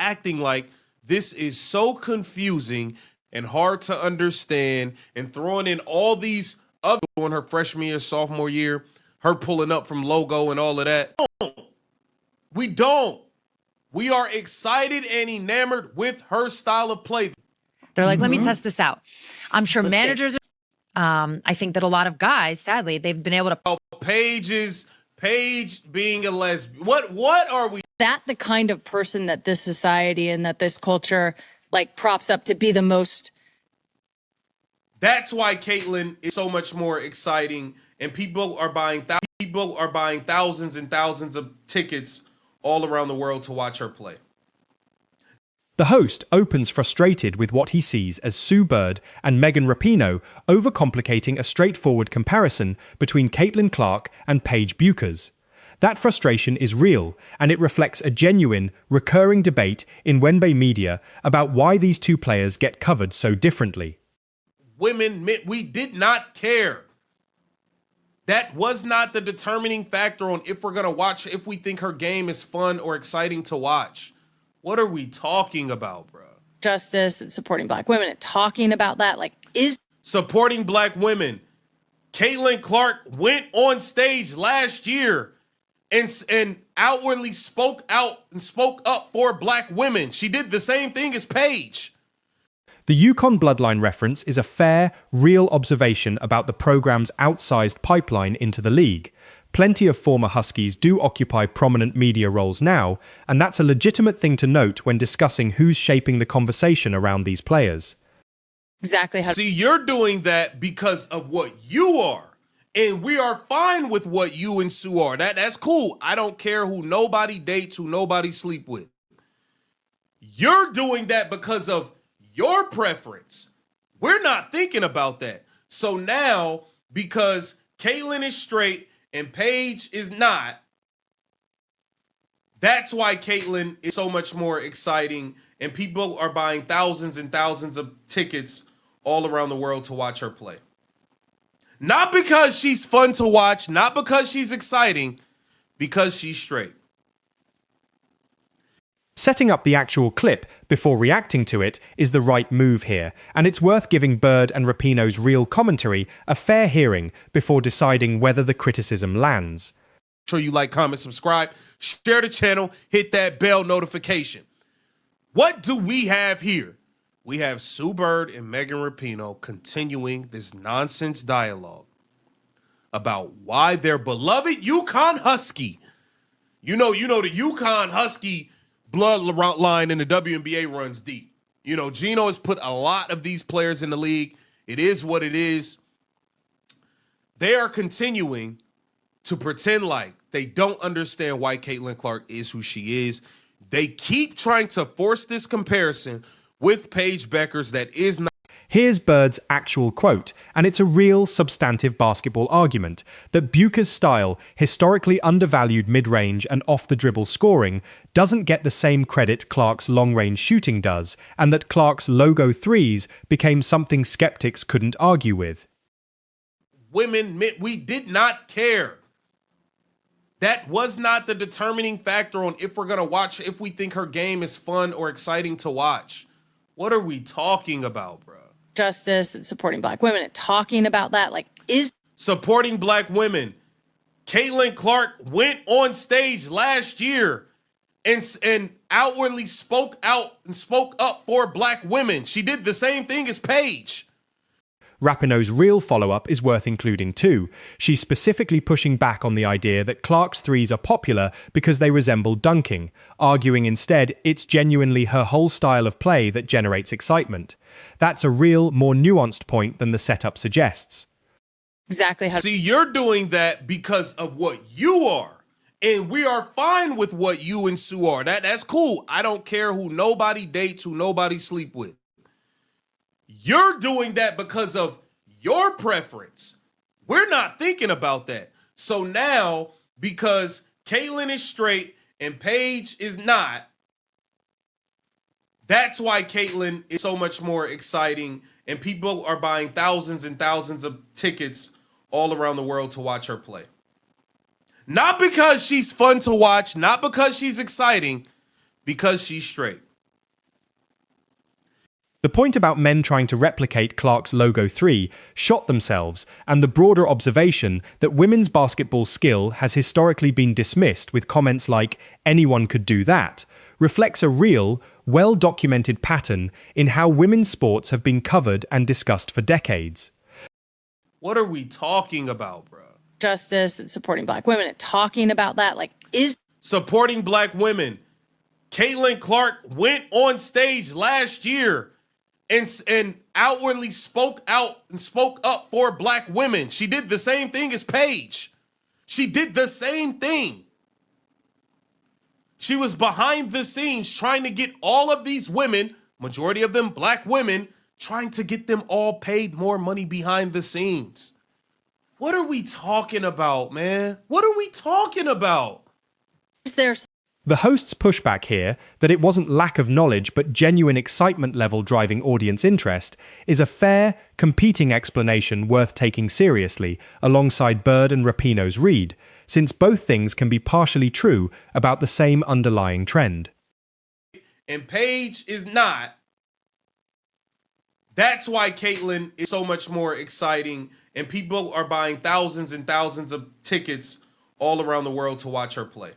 acting like this is so confusing and hard to understand, and throwing in all these other in her freshman year, sophomore year, her pulling up from logo and all of that. We don't. We are excited and enamored with her style of play. They're like, let me test this out. I'm sure managers are, I think that a lot of guys, sadly, they've been able to. Paige being a lesbian. What are we? That the kind of person that this society and that this culture like props up to be the most. That's why Caitlyn is so much more exciting, and people are buying thousands and thousands of tickets all around the world to watch her play. The host opens frustrated with what he sees as Sue Bird and Megan Rapinoe overcomplicating a straightforward comparison between Caitlin Clark and Paige Bueckers. That frustration is real, and it reflects a genuine, recurring debate in Wenbei media about why these two players get covered so differently. Women, we did not care. That was not the determining factor on if we're going to watch, if we think her game is fun or exciting to watch. What are we talking about, bro? Justice and supporting Black women and talking about that, like, is supporting Black women. Caitlin Clark went on stage last year and outwardly spoke out and spoke up for Black women. She did the same thing as Paige. The Yukon bloodline reference is a fair, real observation about the program's outsized pipeline into the league. Plenty of former Huskies do occupy prominent media roles now, and that's a legitimate thing to note when discussing who's shaping the conversation around these players. Exactly how. See, you're doing that because of what you are, and we are fine with what you and Sue are. That's cool. I don't care who nobody dates, who nobody sleep with. You're doing that because of your preference. We're not thinking about that. So now, because Caitlyn is straight and Paige is not, that's why Caitlyn is so much more exciting, and people are buying thousands and thousands of tickets all around the world to watch her play. Not because she's fun to watch, not because she's exciting, because she's straight. Setting up the actual clip before reacting to it is the right move here, and it's worth giving Bird and Rapinoe's real commentary a fair hearing before deciding whether the criticism lands. Make sure you like, comment, subscribe, share the channel, hit that bell notification. What do we have here? We have Sue Bird and Megan Rapinoe continuing this nonsense dialogue about why their beloved Yukon Husky, you know the Yukon Husky bloodline in the WNBA runs deep. You know, Gino has put a lot of these players in the league. It is what it is. They are continuing to pretend like they don't understand why Caitlin Clark is who she is. They keep trying to force this comparison with Paige Bueckers that is not. Here's Bird's actual quote, and it's a real substantive basketball argument that Bueckers' style, historically undervalued mid-range and off-the-dribble scoring, doesn't get the same credit Clark's long-range shooting does, and that Clark's logo threes became something skeptics couldn't argue with. Women, we did not care. That was not the determining factor on if we're going to watch, if we think her game is fun or exciting to watch. What are we talking about, bro? Justice and supporting Black women and talking about that, like, is supporting Black women. Caitlin Clark went on stage last year and outwardly spoke out and spoke up for Black women. She did the same thing as Paige. Rapinoe's real follow-up is worth including too. She's specifically pushing back on the idea that Clark's threes are popular because they resemble dunking, arguing instead it's genuinely her whole style of play that generates excitement. That's a real, more nuanced point than the setup suggests. Exactly how. See, you're doing that because of what you are, and we are fine with what you and Sue are. That's cool. I don't care who nobody dates, who nobody sleep with. You're doing that because of your preference. We're not thinking about that. So now, because Caitlyn is straight and Paige is not, that's why Caitlyn is so much more exciting, and people are buying thousands and thousands of tickets all around the world to watch her play. Not because she's fun to watch, not because she's exciting, because she's straight. The point about men trying to replicate Clark's Logo 3 shot themselves, and the broader observation that women's basketball skill has historically been dismissed with comments like, anyone could do that, reflects a real, well-documented pattern in how women's sports have been covered and discussed for decades. What are we talking about, bro? Justice and supporting Black women and talking about that, like, is Supporting Black women. Caitlin Clark went on stage last year and outwardly spoke out and spoke up for Black women. She did the same thing as Paige. She did the same thing. She was behind the scenes trying to get all of these women, majority of them Black women, trying to get them all paid more money behind the scenes. What are we talking about, man? What are we talking about? there The host's pushback here, that it wasn't lack of knowledge but genuine excitement level driving audience interest, is a fair, competing explanation worth taking seriously alongside Bird and Rapinoe's read, since both things can be partially true about the same underlying trend. And Paige is not. That's why Caitlyn is so much more exciting, and people are buying thousands and thousands of tickets all around the world to watch her play.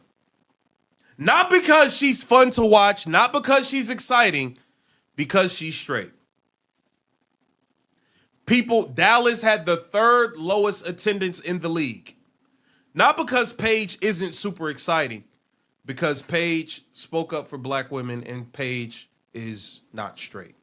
Not because she's fun to watch, not because she's exciting, because she's straight. Dallas had the third lowest attendance in the league. Not because Paige isn't super exciting, because Paige spoke up for Black women and Paige is not straight.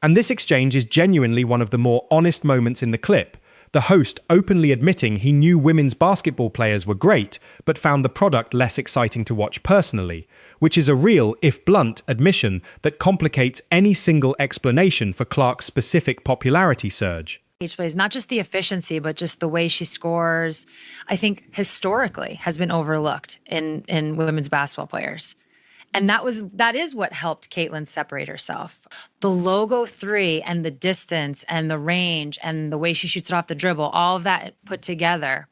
And this exchange is genuinely one of the more honest moments in the clip, the host openly admitting he knew women's basketball players were great, but found the product less exciting to watch personally, which is a real, if blunt, admission that complicates any single explanation for Clark's specific popularity surge. Each plays, not just the efficiency, but just the way she scores, I think historically has been overlooked in women's basketball players. And that is what helped Caitlyn separate herself. The Logo 3 and the distance and the range and the way she shoots it off the dribble, all of that put together,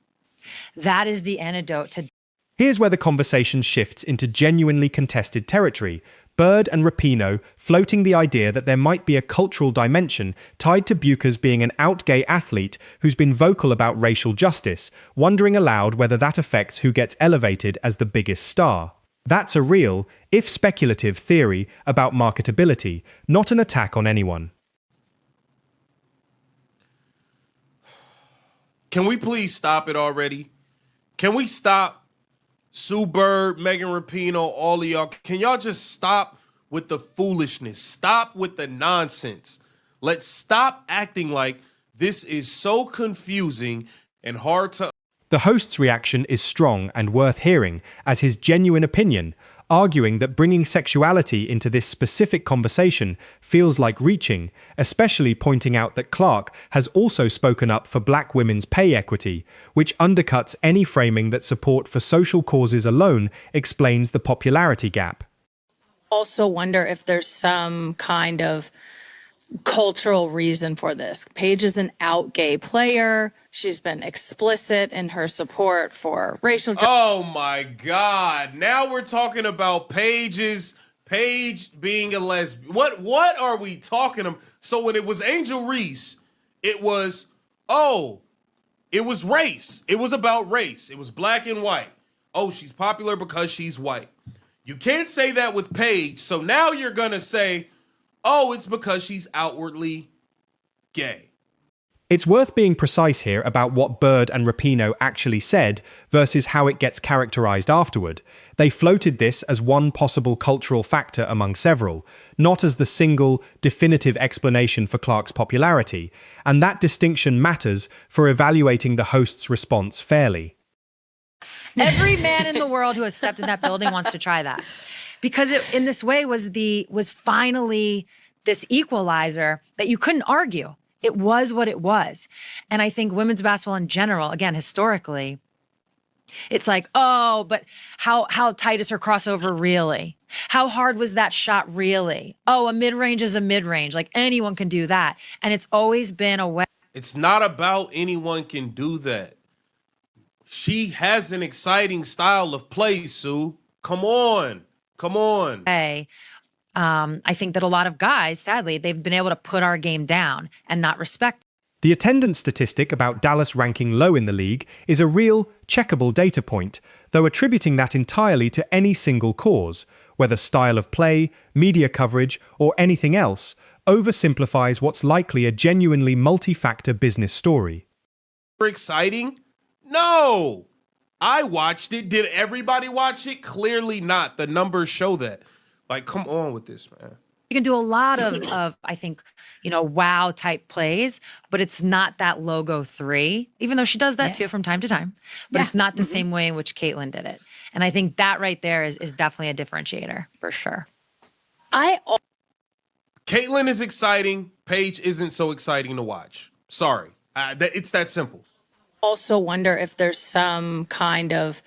that is the antidote to... Here's where the conversation shifts into genuinely contested territory, Bird and Rapinoe floating the idea that there might be a cultural dimension tied to Bucher's being an out gay athlete who's been vocal about racial justice, wondering aloud whether that affects who gets elevated as the biggest star. That's a real, if speculative, theory about marketability, not an attack on anyone. Can we please stop it already? Can we stop? Sue Bird, Megan Rapinoe, all of y'all. Can y'all just stop with the foolishness? Stop with the nonsense. Let's stop acting like this is so confusing and hard to... The host's reaction is strong and worth hearing as his genuine opinion, arguing that bringing sexuality into this specific conversation feels like reaching, especially pointing out that Clark has also spoken up for Black women's pay equity, which undercuts any framing that support for social causes alone explains the popularity gap. also wonder if there's some kind of cultural reason for this. Paige is an out gay player. She's been explicit in her support for racial justice. Oh my God. Now we're talking about Paige being a lesbian. What are we talking about? So when it was Angel Reese, it was race. It was about race. It was black and white. Oh, she's popular because she's white. You can't say that with Paige. So now you're going to say, oh, it's because she's outwardly gay. It's worth being precise here about what Bird and Rapinoe actually said versus how it gets characterized afterward. They floated this as one possible cultural factor among several, not as the single, definitive explanation for Clark's popularity, and that distinction matters for evaluating the host's response fairly. Every man in the world who has stepped in that building wants to try that. Because it, in this way, was finally this equalizer that you couldn't argue. It was what it was. And I think women's basketball in general, again, historically, it's like, oh, but how tight is her crossover really? How hard was that shot really? Oh, a mid-range is a mid-range. Like anyone can do that. And it's always been a way. It's not about anyone can do that. She has an exciting style of play, Sue. Come on. I think that a lot of guys, sadly, they've been able to put our game down and not respect. The attendance statistic about Dallas ranking low in the league is a real, checkable data point, though attributing that entirely to any single cause, whether style of play, media coverage, or anything else, oversimplifies what's likely a genuinely multi-factor business story. Exciting? No. I watched it. Did everybody watch it? Clearly not. The numbers show that. Like, come on with this, man. You can do a lot of I think, wow type plays, but it's not that logo 3, even though she does that too from time to time. But it's not the same way in which Caitlyn did it. And I think that right there is definitely a differentiator for sure. Caitlyn is exciting. Paige isn't so exciting to watch. Sorry. It's that simple. Also wonder if there's some kind of